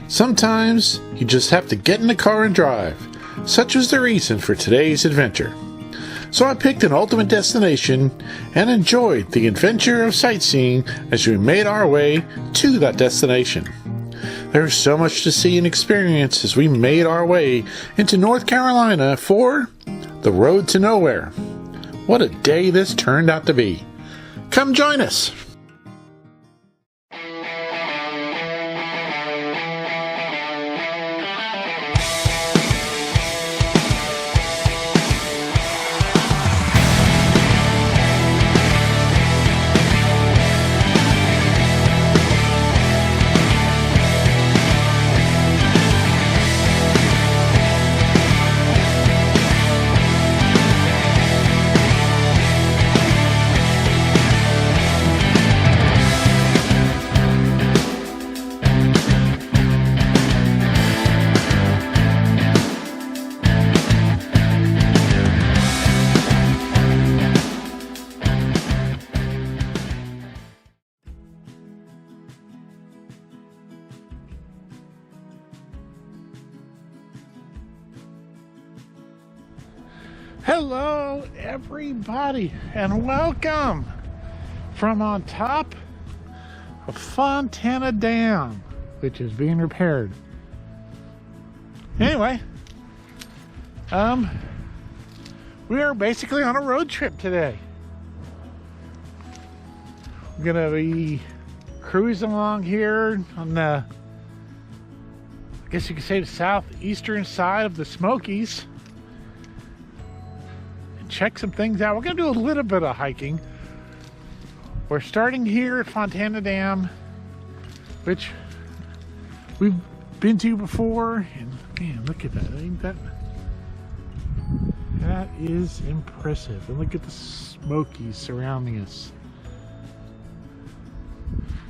Sometimes you just have to get in the car and drive. Such was the reason for today's adventure. So I picked an ultimate destination and enjoyed the adventure of sightseeing as we made our way to that destination. There's so much to see and experience as we made our way into North Carolina for the road to nowhere. What a day this turned out to be. Come join us. Hello everybody and welcome from on top of Fontana Dam, which is being repaired. Anyway, we are basically on a road trip today. We're gonna be cruising along here on the, I guess you could say, the southeastern side of the Smokys. Check some things out. We're going to do a little bit of hiking. We're starting here at Fontana Dam, which we've been to before. And man, look at that. Ain't that is impressive. And look at the Smokys surrounding us.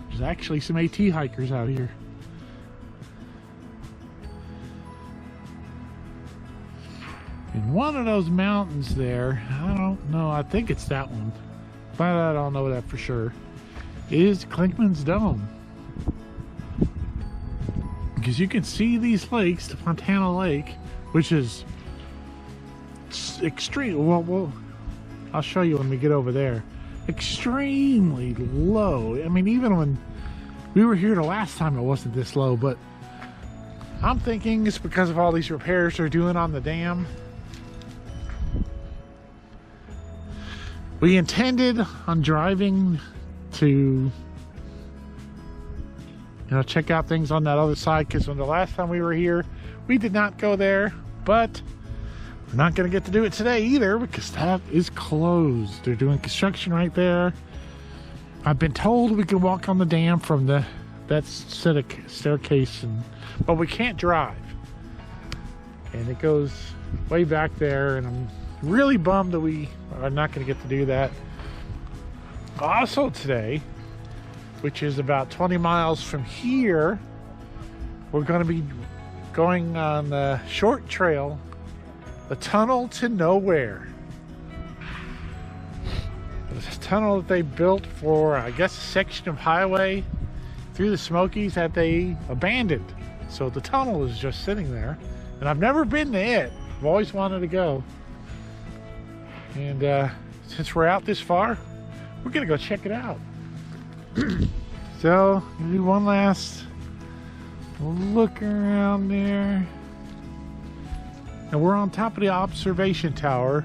There's actually some AT hikers out here. In one of those mountains there, I don't know, I think it's that one, but I don't know that for sure, is Klinkman's Dome. Because you can see these lakes, the Fontana Lake, which is extreme, well, I'll show you when we get over there. Extremely low. I mean, even when we were here the last time, it wasn't this low, but I'm thinking it's because of all these repairs they're doing on the dam. We intended on driving to, check out things on that other side, because when the last time we were here, we did not go there, but we're not going to get to do it today either because that is closed. They're doing construction right there. I've been told we can walk on the dam from that staircase, but we can't drive. And it goes way back there, and I'm really bummed that we are not going to get to do that. Also today, which is about 20 miles from here, we're going to be going on the short trail, the Tunnel to Nowhere. It's a tunnel that they built for, I guess, a section of highway through the Smokys that they abandoned. So the tunnel is just sitting there, and I've never been to it. I've always wanted to go. And since we're out this far, we're gonna go check it out. So, we'll do one last look around there. And we're on top of the observation tower,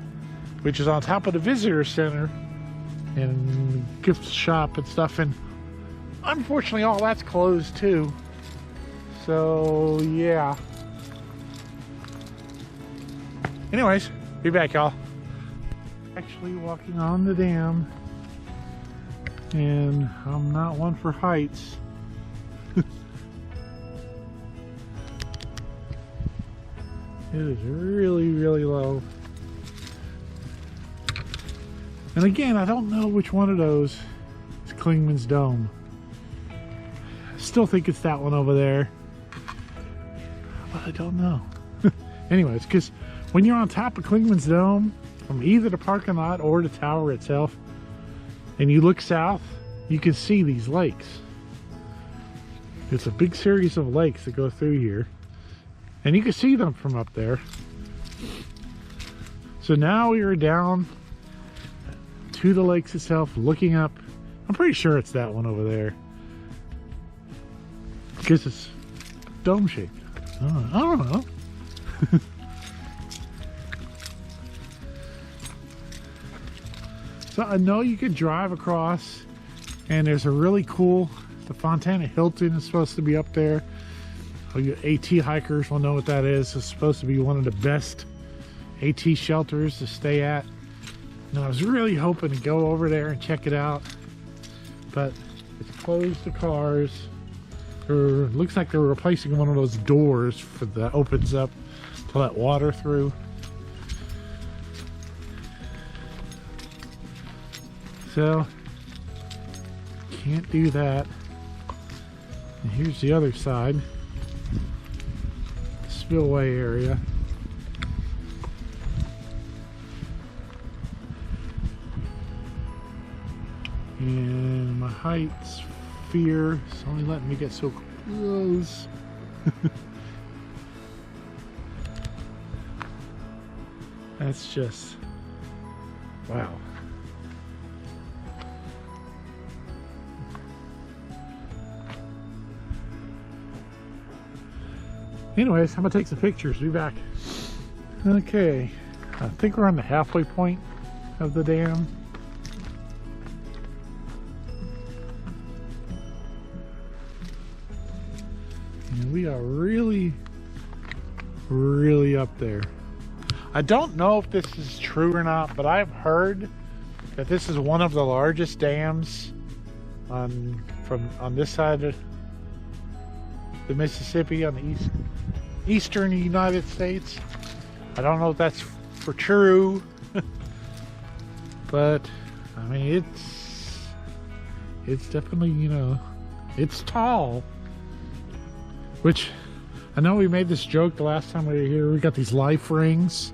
which is on top of the visitor center and gift shop and stuff. And unfortunately, all that's closed too. So, yeah. Anyways, be back, y'all. Actually walking on the dam, and I'm not one for heights. It is really, really low. And again, I don't know which one of those is Klinkman's Dome. I still think it's that one over there, but I don't know. Anyways, because when you're on top of Klinkman's Dome, from either the parking lot or the tower itself, and you look south, you can see these lakes. It's a big series of lakes that go through here. And you can see them from up there. So now we are down to the lakes itself, looking up. I'm pretty sure it's that one over there, because it's dome shaped. I don't know. So I know you could drive across, and there's a really cool, the Fontana Hilton is supposed to be up there. Oh, you AT hikers will know what that is. It's supposed to be one of the best AT shelters to stay at. And I was really hoping to go over there and check it out, but it's closed to cars. Looks like they're replacing one of those doors that opens up to let water through. So can't do that. And here's the other side, spillway area. And my height's fear, it's only letting me get so close. That's just, wow. Anyways, I'm gonna take some pictures, be back. Okay, I think we're on the halfway point of the dam. And we are really, really up there. I don't know if this is true or not, but I've heard that this is one of the largest dams on this side of the Mississippi, on the eastern United States. I don't know if that's for true, but I mean it's definitely, you know, it's tall. Which, I know we made this joke the last time we were here. We got these life rings.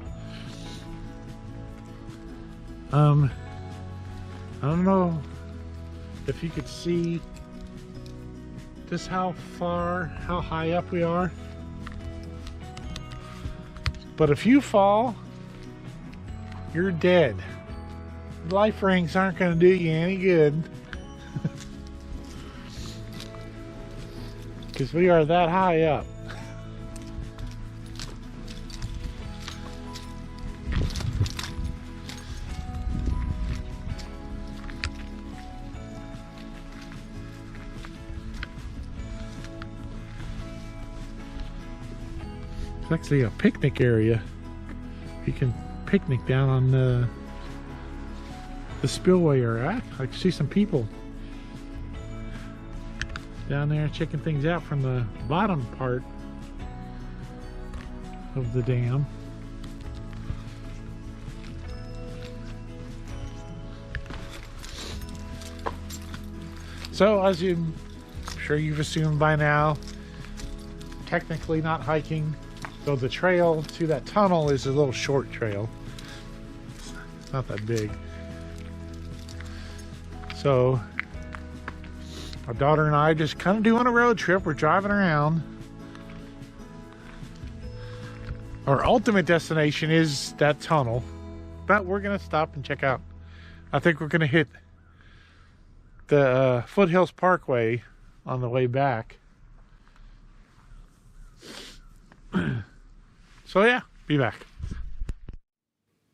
I don't know if you could see just how high up we are. But if you fall, you're dead. Life rings aren't going to do you any good. Because we are that high up. It's actually a picnic area. You can picnic down on the spillway area. I can see some people down there checking things out from the bottom part of the dam. So, as I'm sure you've assumed by now, technically not hiking, so the trail to that tunnel is a little short trail. It's not that big. So my daughter and I just kind of doing a road trip. We're driving around. Our ultimate destination is that tunnel, but we're gonna stop and check out. I think we're gonna hit the Foothills Parkway on the way back. So yeah, be back.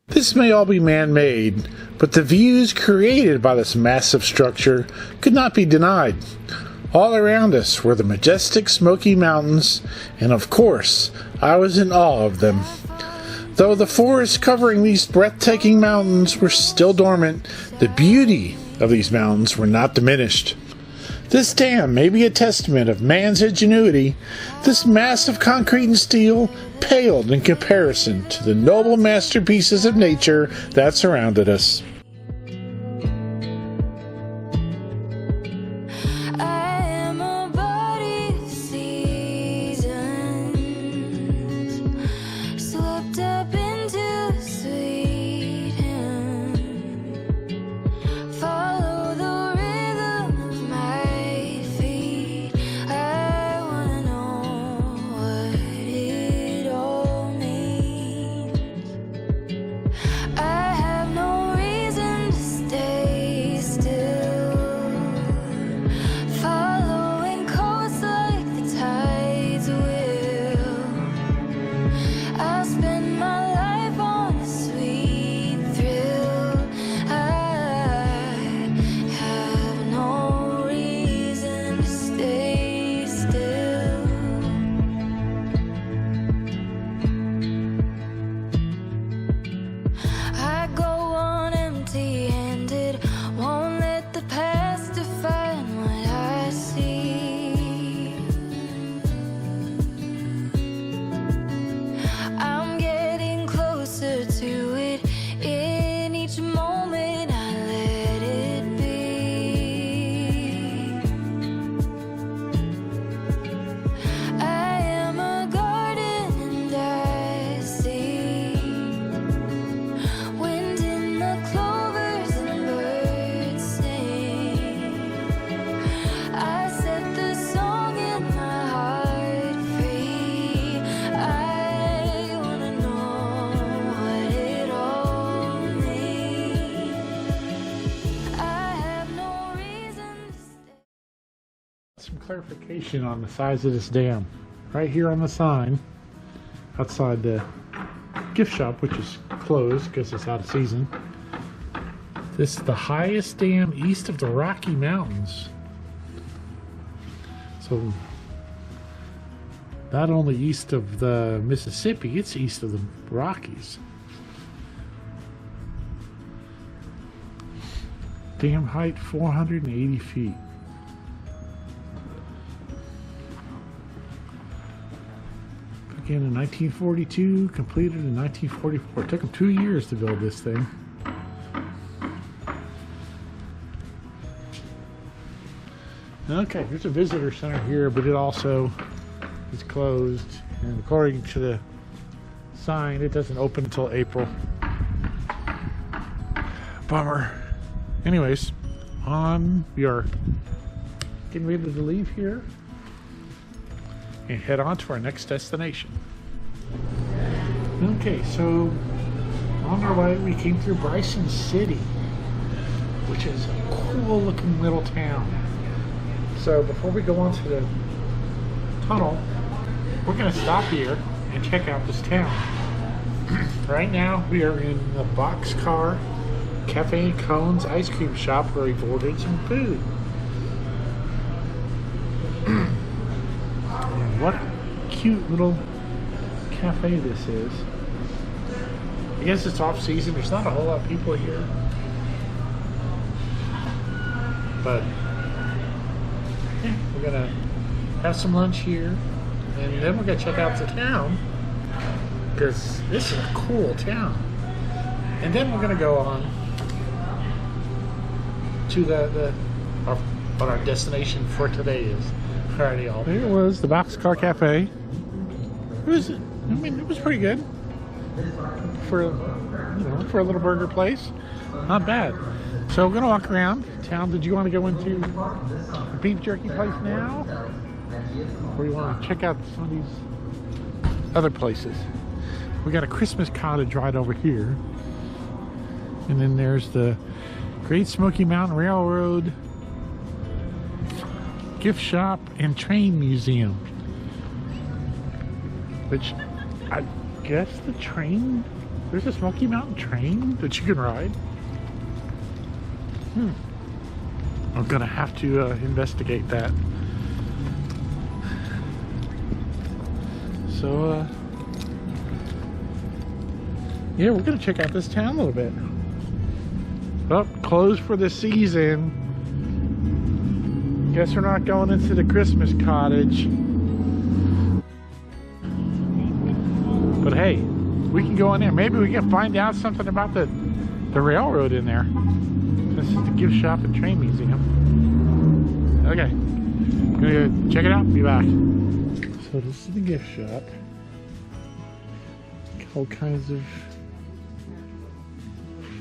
This may all be man-made, but the views created by this massive structure could not be denied. All around us were the majestic Smoky Mountains, and of course, I was in awe of them. Though the forests covering these breathtaking mountains were still dormant, the beauty of these mountains were not diminished. This dam may be a testament of man's ingenuity. This mass of concrete and steel paled in comparison to the noble masterpieces of nature that surrounded us. Follow the rhythm of my feet. Some clarification on the size of this dam. Right here on the sign outside the gift shop, which is closed because it's out of season. This is the highest dam east of the Rocky Mountains. So not only east of the Mississippi, it's east of the Rockies. Dam height 480 feet. Began in 1942, completed in 1944. It took them 2 years to build this thing. Okay, there's a visitor center here, but it also is closed. And according to the sign, it doesn't open until April. Bummer. Anyways, we are getting ready to leave here and head on to our next destination. Okay, so on our way we came through Bryson City, which is a cool looking little town. So before we go on to the tunnel, we're going to stop here and check out this town. Right now we are in the Boxcar Cafe and Cones ice cream shop where we've ordered some food. What cute little cafe this is. I guess it's off season. There's not a whole lot of people here. But yeah, we're gonna have some lunch here and then we're gonna check out the town because this is a cool town. And then we're gonna go on to what our destination for today is. Alrighty, y'all. There was the Boxcar Cafe. It was pretty good for a little burger place. Not bad. So we're gonna walk around town. Did you want to go into the beef jerky place now, or you want to check out some of these other places? We got a Christmas cottage right over here, and then there's the Great Smoky Mountain Railroad gift shop and train museum, which I guess the train, there's a Smoky Mountain train that you can ride. I'm gonna have to investigate that. So yeah, we're gonna check out this town a little bit. Oh, closed for the season. Guess we're not going into the Christmas cottage. But hey, we can go in there. Maybe we can find out something about the railroad in there. This is the gift shop and train museum. Okay, I'm gonna go check it out, be back. So this is the gift shop. All kinds of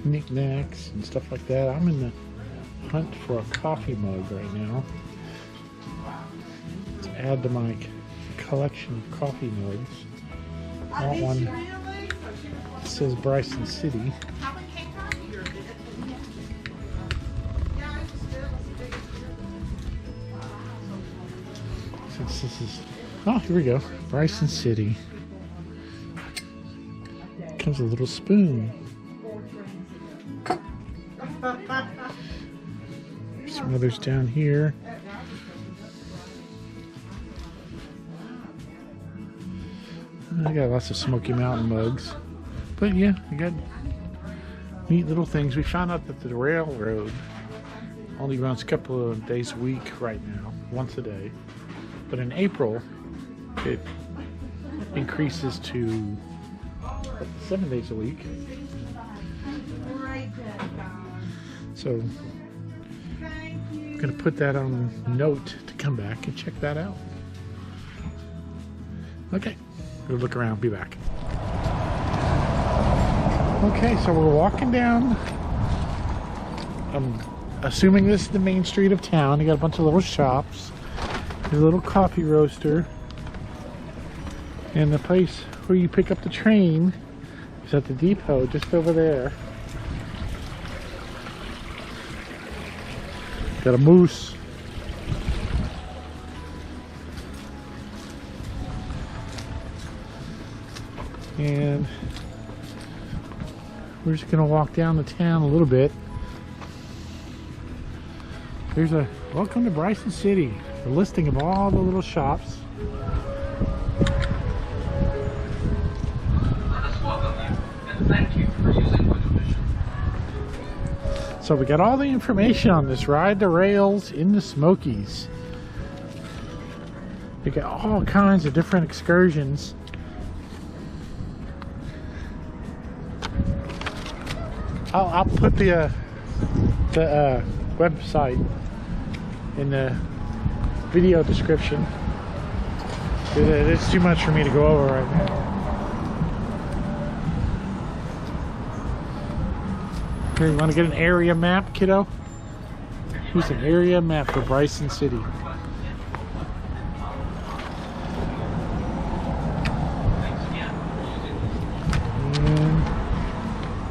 knickknacks and stuff like that. I'm in the hunt for a coffee mug right now to add to my collection of coffee mugs. I want one that says Bryson City. Since this is, oh, here we go, Bryson City. Comes a little spoon. Some others down here. I got lots of Smoky Mountain mugs. But yeah, I got neat little things. We found out that the railroad only runs a couple of days a week right now, once a day. But in April, it increases to 7 days a week. So I'm gonna put that on note to come back and check that out. Okay, we'll look around, be back. Okay, so we're walking down. I'm assuming this is the main street of town. You got a bunch of little shops. There's a little coffee roaster. And the place where you pick up the train is at the depot just over there. Got a moose. And we're just gonna walk down the town a little bit. There's a welcome to Bryson City, a listing of all the little shops. Let us welcome you and thank you for using Window. So we got all the information on this ride the rails in the Smokies. We got all kinds of different excursions. I'll put the website in the video description. It's too much for me to go over right now. Here, you want to get an area map, kiddo? Here's an area map for Bryson City.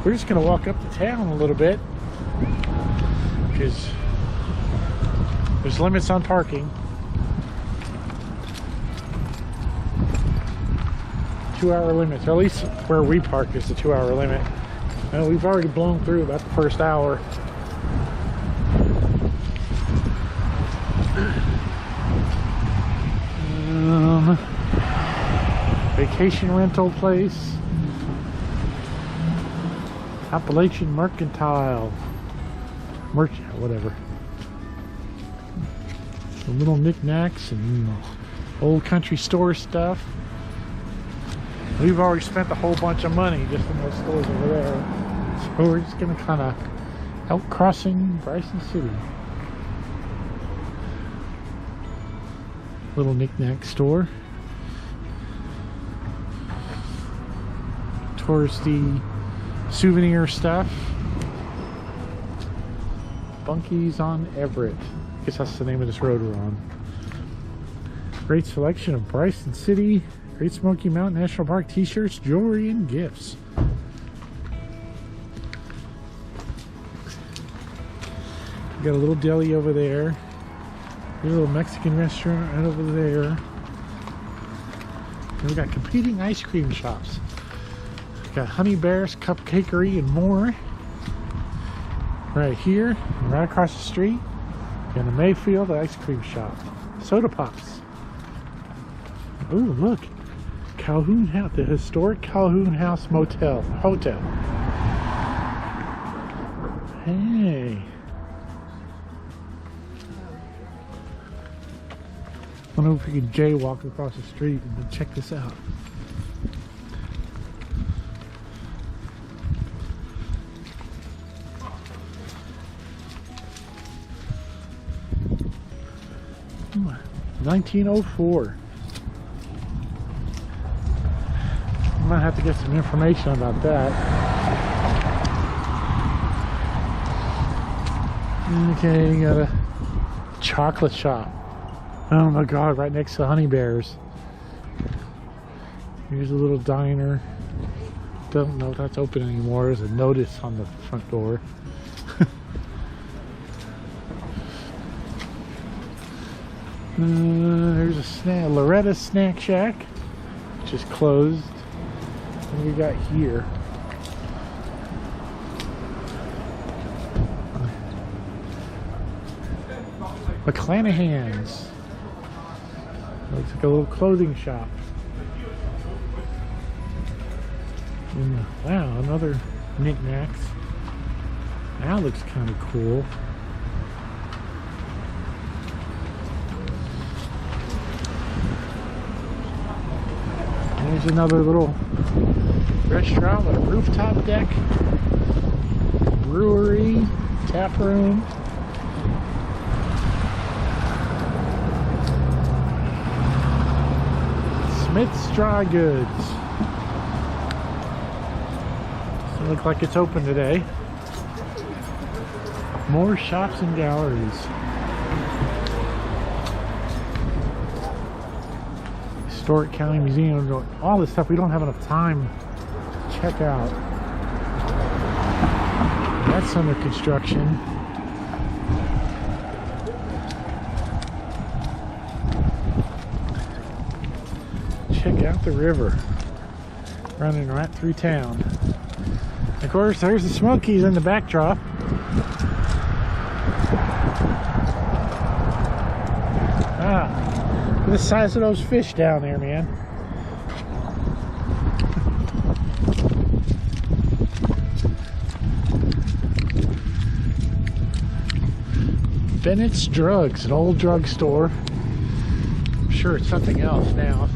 We're just going to walk up the town a little bit because there's limits on parking. 2-hour limits, or at least where we park is the 2-hour limit. And we've already blown through about the first hour. Vacation rental place. Appalachian Mercantile. Whatever. The little knickknacks and old country store stuff. We've already spent a whole bunch of money just in those stores over there. So we're just gonna kind of out crossing Bryson City. Little knickknack store. Touristy souvenir stuff. Bunkies on Everett. I guess that's the name of this road we're on. Great selection of Bryson City, Great Smoky Mountain National Park t-shirts, jewelry, and gifts. We got a little deli over there. There's a little Mexican restaurant right over there. And we got competing ice cream shops. Got Honey Bear's Cupcakery and more. Right here, right across the street, got a Mayfield ice cream shop. Soda pops. Oh, look. Calhoun House, the historic Calhoun House Hotel. Hey. I wonder if we could jaywalk across the street and check this out. Hmm, 1904. I might have to get some information about that. Okay, you got a chocolate shop. Oh my god, right next to Honey Bear's. Here's a little diner. Don't know if that's open anymore. There's a notice on the front door. There's a Loretta's Snack Shack, which is closed. What do we got here? McClanahan's. Looks like a little clothing shop. And, wow, another knickknacks. That looks kind of cool. There's another little restaurant with a rooftop deck, brewery, tap room. Smith's Dry Goods. Doesn't look like it's open today. More shops and galleries. Historic County Museum, all this stuff we don't have enough time to check out. That's under construction. Check out the river. Running right through town. Of course, there's the Smokys in the backdrop. Ah, look at the size of those fish down there, man. Bennett's Drugs, an old drugstore. I'm sure it's something else now.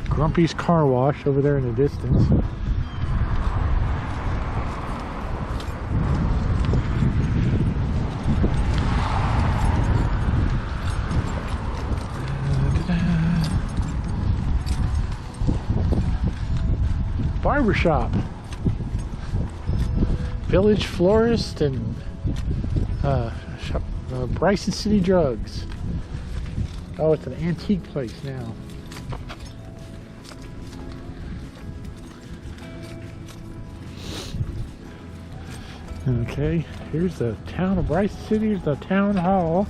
Grumpy's Car Wash over there in the distance. Barbershop. Village Florist and Bryson City Drugs. Oh, it's an antique place now. Okay, here's the town of Bryson City, here's the town hall.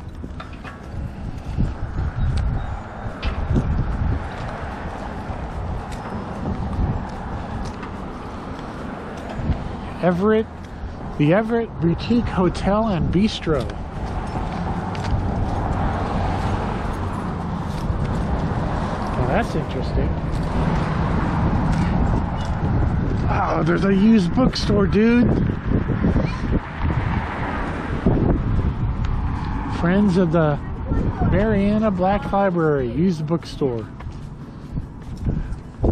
The Everett Boutique Hotel and Bistro. Oh, that's interesting. Oh, there's a used bookstore, dude. Friends of the Mariana Black Library, used bookstore.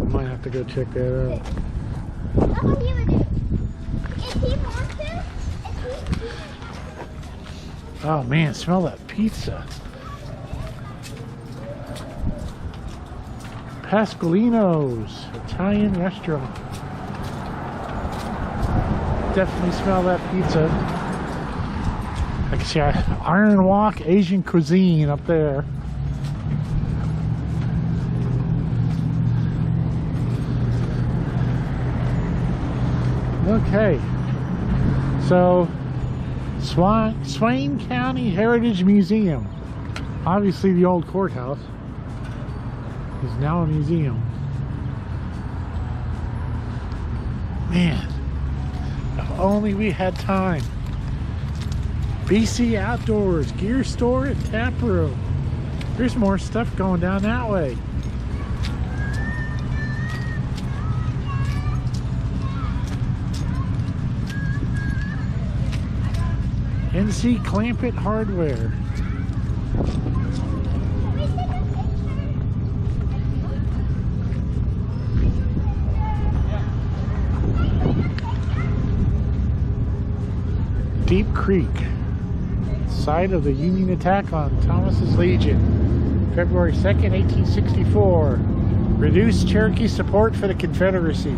Might have to go check that out. What would you do? If he wants to, Oh man, smell that pizza. Pasqualino's Italian restaurant. Definitely smell that pizza. I can see Iron Walk Asian cuisine up there. Okay, so Swain County Heritage Museum. Obviously the old courthouse is now a museum. Man, if only we had time. BC Outdoors, gear store and tap room. There's more stuff going down that way. NC Clampett Hardware. Deep Creek, site of the Union attack on Thomas's Legion, February 2nd, 1864. Reduced Cherokee support for the Confederacy.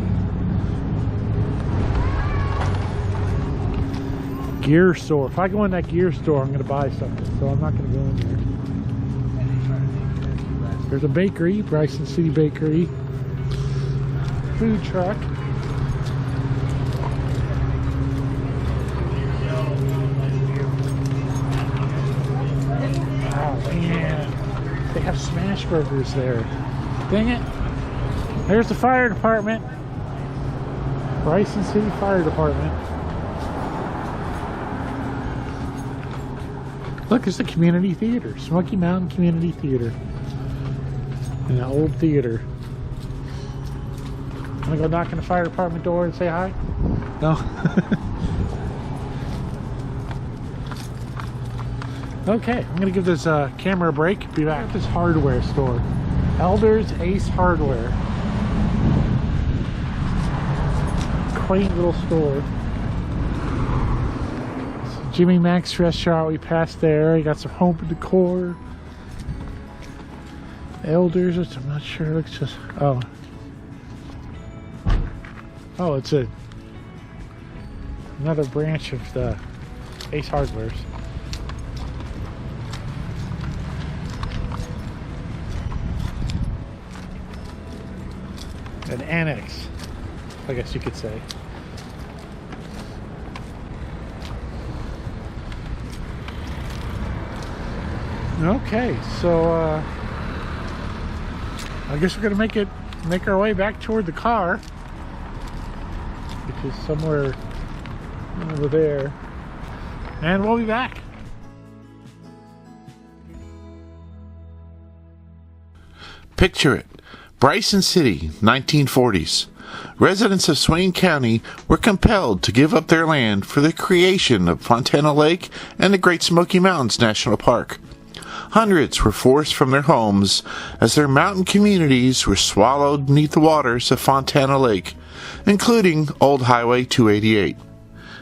Gear store. If I go in that gear store, I'm going to buy something, so I'm not going to go in there. There's a bakery, Bryson City Bakery. Food truck. Oh man, they have smash burgers there. Dang it. There's the fire department. Bryson City Fire Department. Look, there's the community theater. Smoky Mountain Community Theater. An old theater. I'm gonna go knock on the fire department door and say hi? No? Okay, I'm gonna give this camera a break. Be back at this hardware store. Elders Ace Hardware. Quaint little store. Jimmy Mac's restaurant, we passed there. You got some home decor. Elders, which I'm not sure. It looks just oh, it's another branch of the Ace Hardwares. An annex, I guess you could say. Okay, so I guess we're gonna make our way back toward the car, which is somewhere over there, and we'll be back. Picture it. Bryson City, 1940s. Residents of Swain County were compelled to give up their land for the creation of Fontana Lake and the Great Smoky Mountains National Park. Hundreds were forced from their homes as their mountain communities were swallowed beneath the waters of Fontana Lake, including Old Highway 288.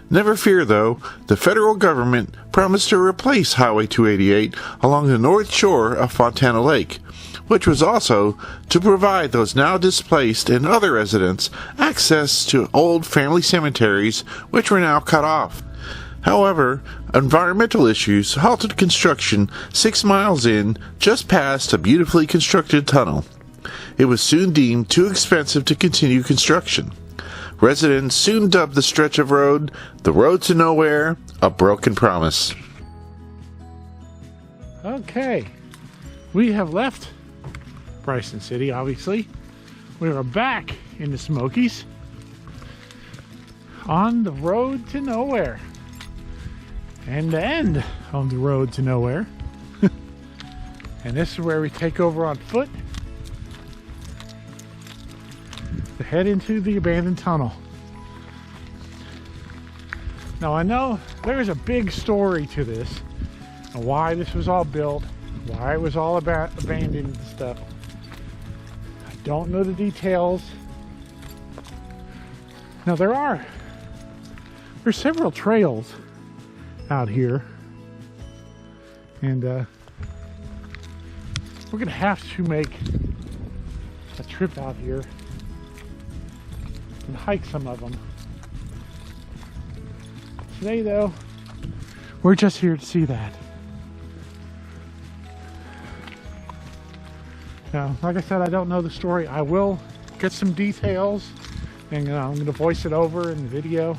Never fear, though, the federal government promised to replace Highway 288 along the north shore of Fontana Lake, which was also to provide those now displaced and other residents access to old family cemeteries which were now cut off. However, environmental issues halted construction 6 miles in, just past a beautifully constructed tunnel. It was soon deemed too expensive to continue construction. Residents soon dubbed the stretch of road the Road to Nowhere, a broken promise. Okay, we have left Bryson City, obviously. We are back in the Smokys on the road to nowhere. And the end of the road to nowhere. And this is where we take over on foot to head into the abandoned tunnel. Now I know there's a big story to this, and why this was all built, why it was all abandoned and stuff. I don't know the details. Now there's several trails out here, and we're gonna have to make a trip out here and hike some of them. Today though, we're just here to see that. Now, like I said, I don't know the story. I will get some details, and I'm gonna voice it over in the video.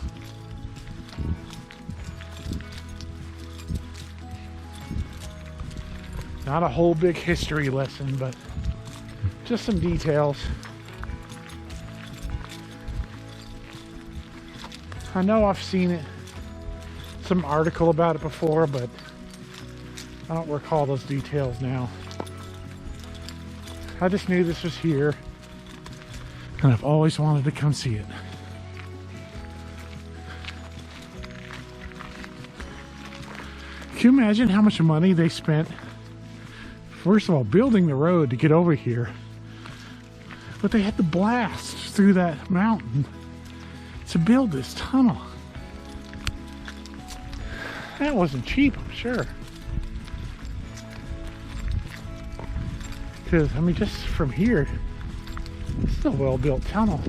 Not a whole big history lesson, but just some details. I know I've seen it, some article about it before, but I don't recall those details now. I just knew this was here, and I've always wanted to come see it. Can you imagine how much money they spent? First of all, building the road to get over here, but they had to blast through that mountain to build this tunnel. That wasn't cheap, I'm sure. Because, I mean, just from here, it's a well-built tunnel.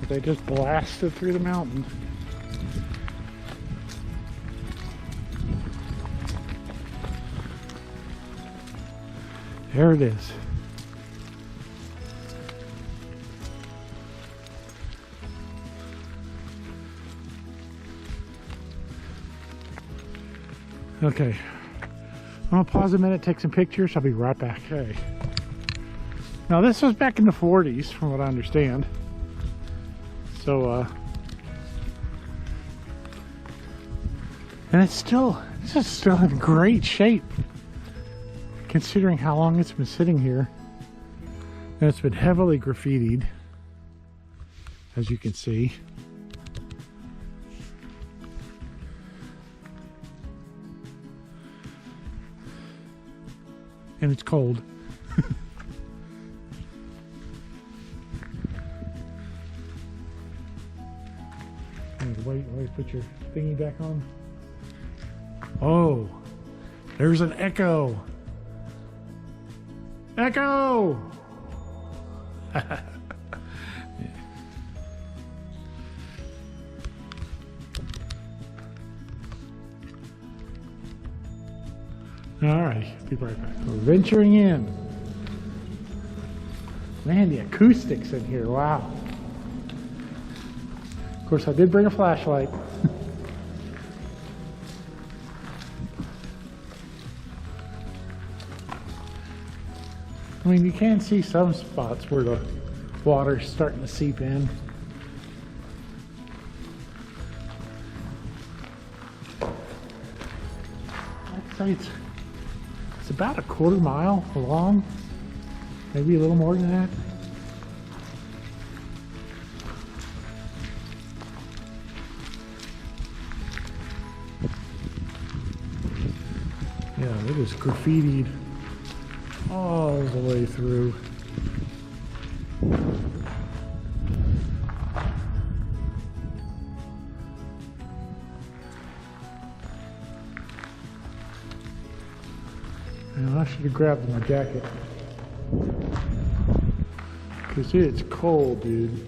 But they just blasted through the mountain. There it is. Okay. I'm gonna pause a minute, take some pictures. I'll be right back. Okay. Now this was back in the 40s, from what I understand. So, and it's just still in great shape, considering how long it's been sitting here. And it's been heavily graffitied, as you can see. And it's cold. Wait, put your thingy back on. Oh, there's an echo. Echo! Alright, be right back. We're venturing in. Man, the acoustics in here, wow. Of course, I did bring a flashlight. mean, you can see some spots where the water's starting to seep in. I'd say it's about a quarter mile long, maybe a little more than that. Yeah, it is graffitied all the way through. And I should have grabbed my jacket, because it's cold, dude.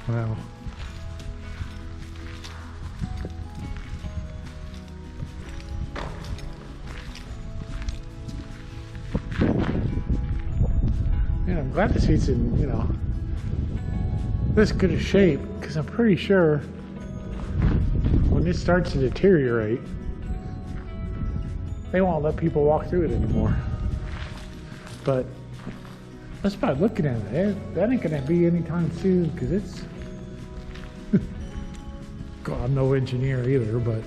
Wow. Man, I'm glad to see it's in, this good a shape, because I'm pretty sure when it starts to deteriorate, they won't let people walk through it anymore. But just by looking at it, that ain't gonna be anytime soon, because it's God, I'm no engineer either, but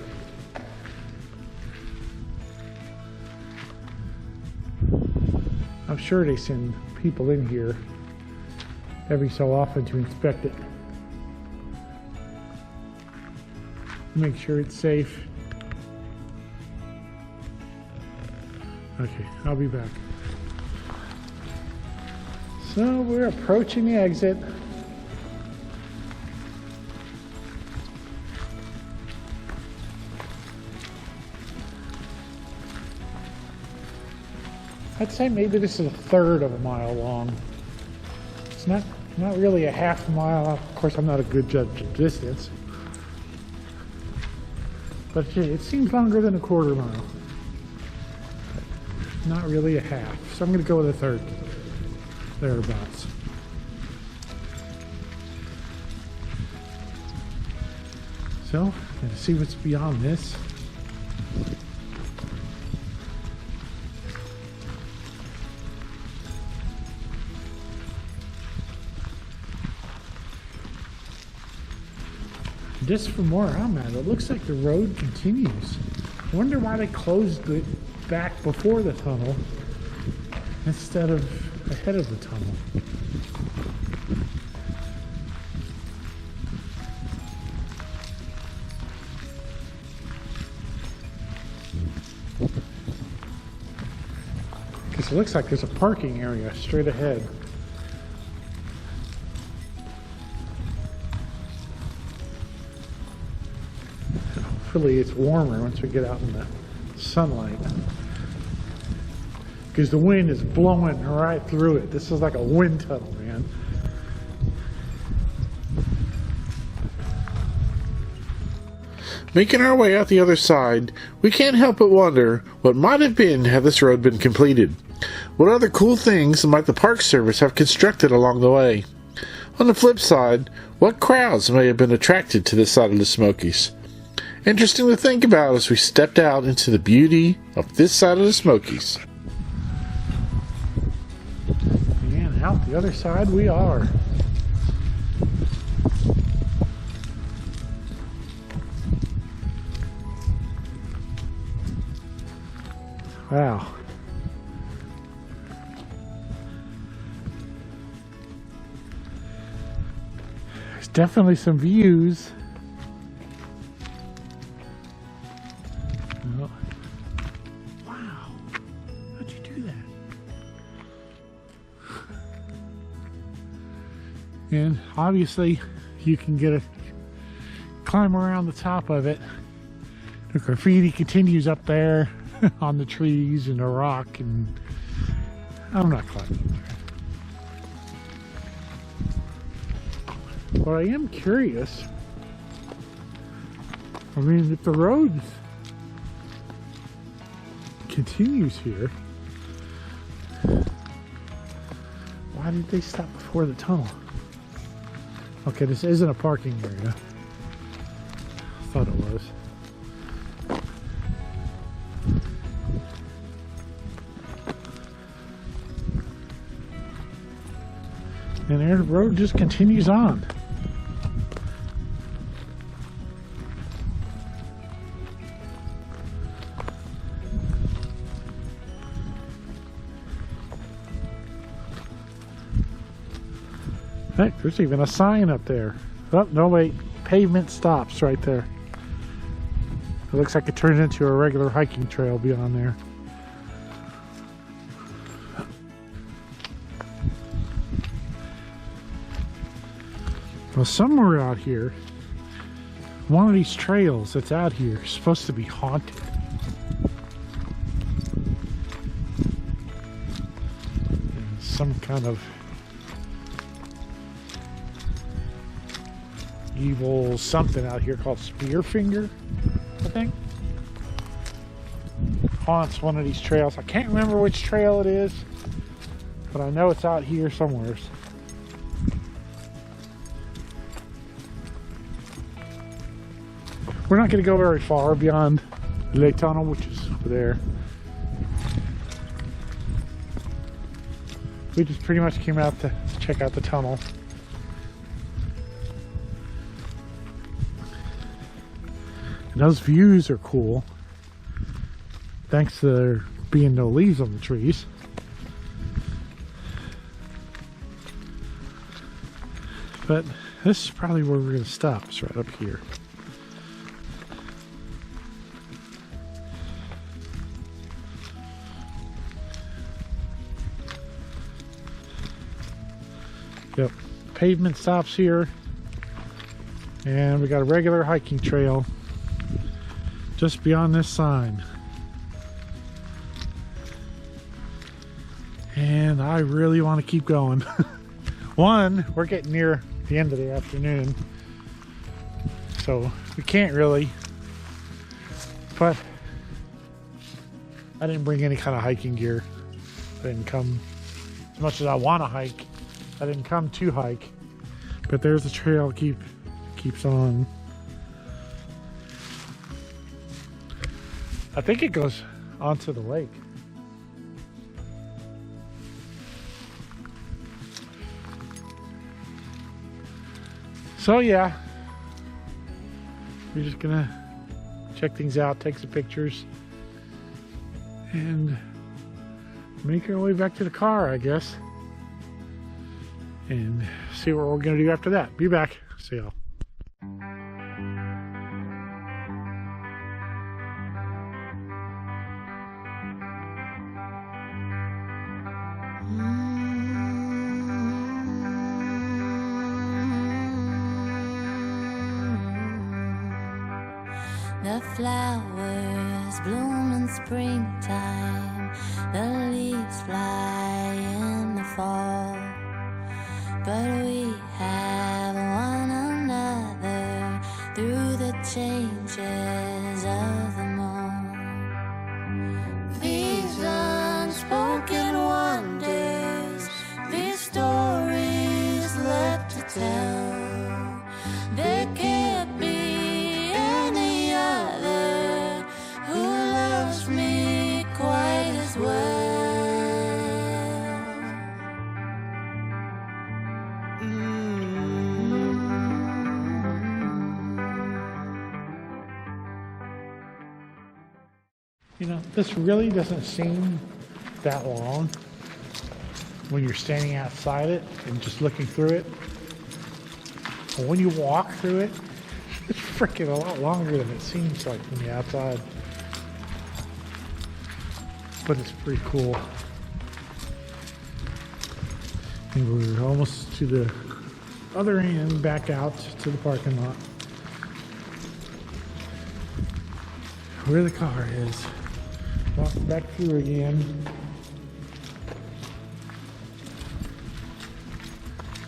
I'm sure they send people in here every so often to inspect it, make sure it's safe. Okay, I'll be back. So we're approaching the exit. I'd say maybe this is a third of a mile long. It's not really a half a mile. Of course, I'm not a good judge of distance, but it seems longer than a quarter mile. Not really a half, so I'm going to go with a third, thereabouts. So, let's see what's beyond this. Just from where I'm at, it looks like the road continues. I wonder why they closed it back before the tunnel instead of ahead of the tunnel. Because it looks like there's a parking area straight ahead. Hopefully it's warmer once we get out in the sunlight, because the wind is blowing right through it. This is like a wind tunnel, man. Making our way out the other side, we can't help but wonder what might have been had this road been completed. What other cool things might the Park Service have constructed along the way? On the flip side, what crowds may have been attracted to this side of the Smokies? Interesting to think about as we stepped out into the beauty of this side of the Smokies. And out the other side we are. Wow. There's definitely some views. Wow. How'd you do that? And obviously you can climb around the top of it. The graffiti continues up there on the trees and the rock, and I'm not climbing there. But I am curious I mean, if the road continues here, why did they stop before the tunnel? Okay, this isn't a parking area. I thought it was. And the road just continues on. Heck, there's even a sign up there. Oh, no, wait. Pavement stops right there. It looks like it turns into a regular hiking trail beyond there. Well, somewhere out here, one of these trails that's out here is supposed to be haunted. And some kind of evil something out here called Spearfinger, I think. Haunts one of these trails. I can't remember which trail it is, but I know it's out here somewhere. We're not going to go very far beyond the lake tunnel, which is over there. We just pretty much came out to check out the tunnel. And those views are cool, thanks to there being no leaves on the trees. But this is probably where we're going to stop. It's right up here. Yep, pavement stops here, and we got a regular hiking trail just beyond this sign. And I really want to keep going. One, we're getting near the end of the afternoon, so we can't really, but I didn't bring any kind of hiking gear. I didn't come as much as I want to hike. I didn't come to hike, but there's a trail keeps on. I think it goes onto the lake. So yeah, we're just gonna check things out, take some pictures, and make our way back to the car, I guess. And see what we're gonna do after that. Be back. See y'all. The flowers bloom in springtime, the leaves fly in the fall, but we have one another through the changes of them all. These unspoken wonders, these stories left to tell, there can't be any other who loves me quite as well. You know, this really doesn't seem that long when you're standing outside it and just looking through it. But when you walk through it, it's freaking a lot longer than it seems like when you're outside. But it's pretty cool. And we're almost to the other end, back out to the parking lot, where the car is. Walk back through again.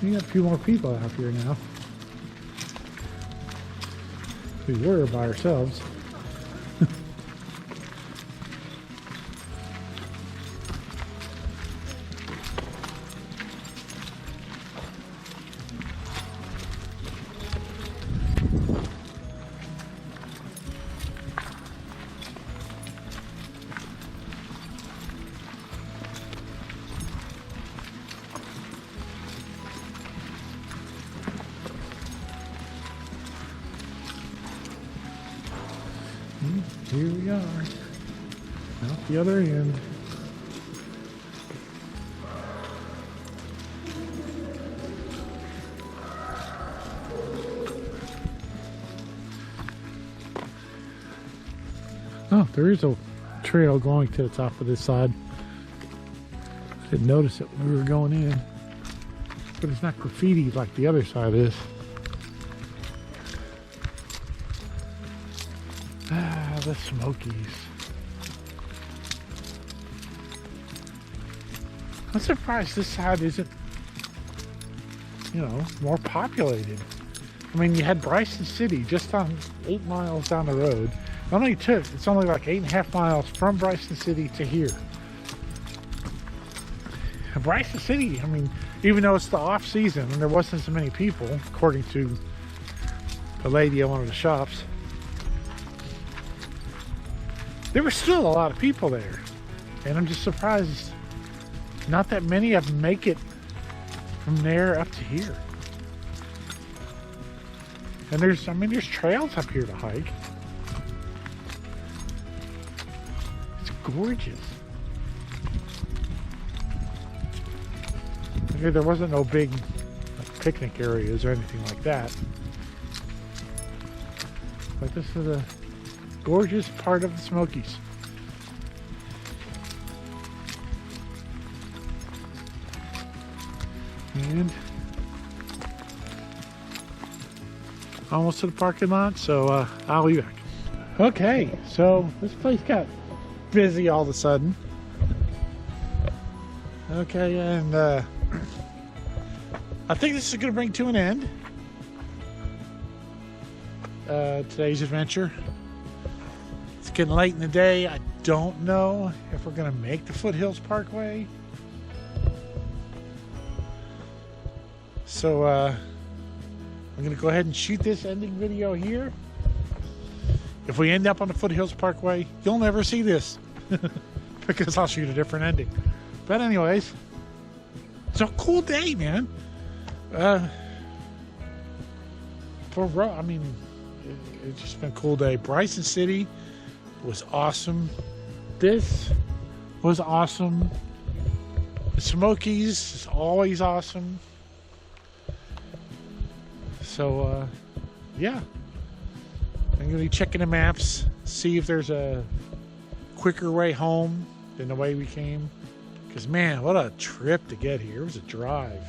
We got a few more people out here now. We were by ourselves. Here we are, out the other end. Oh, there is a trail going to the top of this side. I didn't notice it when we were going in, but it's not graffiti like the other side is. The Smokys. I'm surprised this side isn't, more populated. I mean, you had Bryson City just on 8 miles down the road. It's only like 8.5 miles from Bryson City to here. And Bryson City, I mean, even though it's the off season and there wasn't so many people, according to the lady at one of the shops, there were still a lot of people there, and I'm just surprised not that many of them make it from there up to here. And there's trails up here to hike. It's gorgeous. Okay, there wasn't no big picnic areas or anything like that, but this is a gorgeous part of the Smokys. And almost to the parking lot, so I'll be back. Okay, so this place got busy all of a sudden. Okay, and I think this is going to bring to an end today's adventure. It's getting late in the day. I don't know if we're going to make the Foothills Parkway. So I'm going to go ahead and shoot this ending video here. If we end up on the Foothills Parkway, you'll never see this because I'll shoot a different ending. But anyways, it's a cool day, man. It's just been a cool day. Bryson City was awesome. This was awesome. The Smokys is always awesome. So, yeah. I'm going to be checking the maps, see if there's a quicker way home than the way we came. Because, man, what a trip to get here. It was a drive.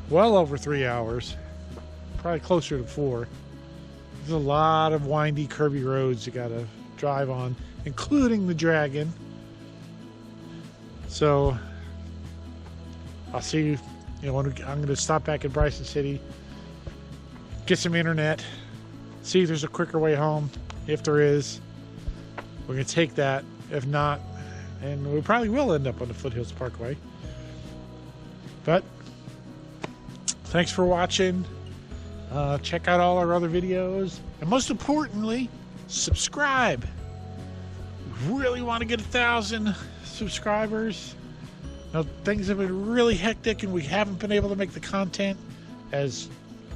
Well over 3 hours. Probably closer to 4. There's a lot of windy, curvy roads you got to drive on, including the Dragon. So, I'll see you. I'm going to stop back at Bryson City, get some internet, see if there's a quicker way home. If there is, we're going to take that. If not, and we probably will end up on the Foothills Parkway. But thanks for watching. Check out all our other videos, and most importantly, subscribe. We really want to get 1,000 subscribers. Now, things have been really hectic, and we haven't been able to make the content as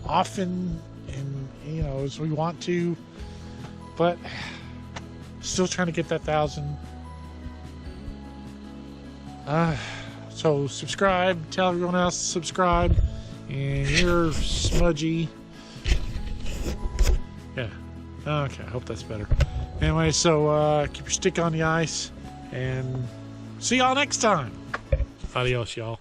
often and as we want to, but still trying to get that 1,000. So subscribe, tell everyone else to subscribe, and you're smudgy. Yeah. Okay, I hope that's better. Anyway, so keep your stick on the ice, and see y'all next time. Adios, y'all.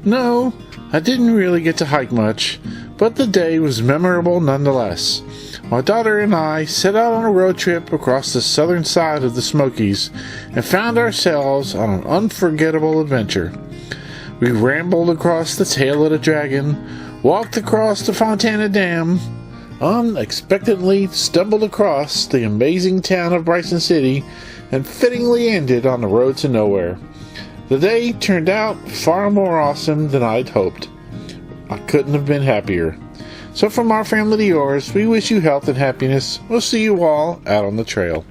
No, I didn't really get to hike much, but the day was memorable nonetheless. My daughter and I set out on a road trip across the southern side of the Smokys and found ourselves on an unforgettable adventure. We rambled across the tail of the Dragon, walked across the Fontana Dam, unexpectedly stumbled across the amazing town of Bryson City and fittingly ended on the road to nowhere. The day turned out far more awesome than I'd hoped. I couldn't have been happier. So from our family to yours, we wish you health and happiness. We'll see you all out on the trail.